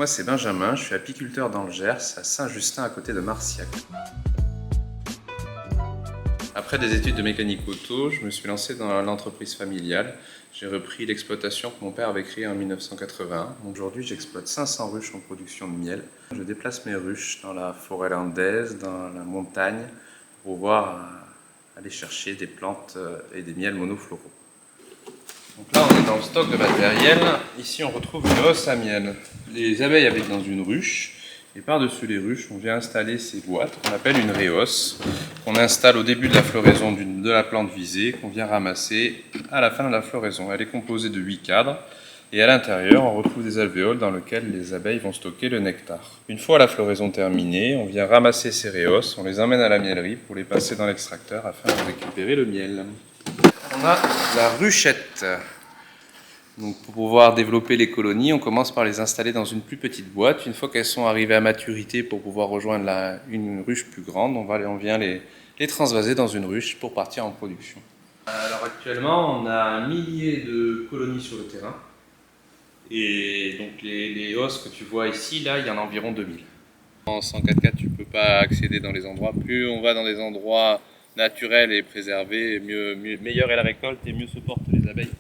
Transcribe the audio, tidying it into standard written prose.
Moi c'est Benjamin, je suis apiculteur dans le Gers, à Saint-Justin à côté de Marciac. Après des études de mécanique auto, je me suis lancé dans l'entreprise familiale. J'ai repris l'exploitation que mon père avait créée en 1981. Aujourd'hui j'exploite 500 ruches en production de miel. Je déplace mes ruches dans la forêt landaise, dans la montagne, pour pouvoir aller chercher des plantes et des miels monofloraux. Donc là, on est dans le stock de matériel. Ici, on retrouve une hausse à miel. Les abeilles habitent dans une ruche. Et par-dessus les ruches, on vient installer ces boîtes qu'on appelle une réhausse, qu'on installe au début de la floraison de la plante visée, qu'on vient ramasser à la fin de la floraison. Elle est composée de 8 cadres. Et à l'intérieur, on retrouve des alvéoles dans lesquelles les abeilles vont stocker le nectar. Une fois la floraison terminée, on vient ramasser ces réhausses, on les emmène à la mielerie pour les passer dans l'extracteur afin de récupérer le miel. On a la ruchette. Donc pour pouvoir développer les colonies, on commence par les installer dans une plus petite boîte. Une fois qu'elles sont arrivées à maturité pour pouvoir rejoindre une ruche plus grande, on vient les transvaser dans une ruche pour partir en production. Alors actuellement, on a un millier de colonies sur le terrain. Et donc les hausses que tu vois ici, là, il y en a environ 2000. En 104.4, tu ne peux pas accéder dans les endroits. Plus on va dans des endroits naturels et préservés, meilleure est la récolte et mieux se portent les abeilles.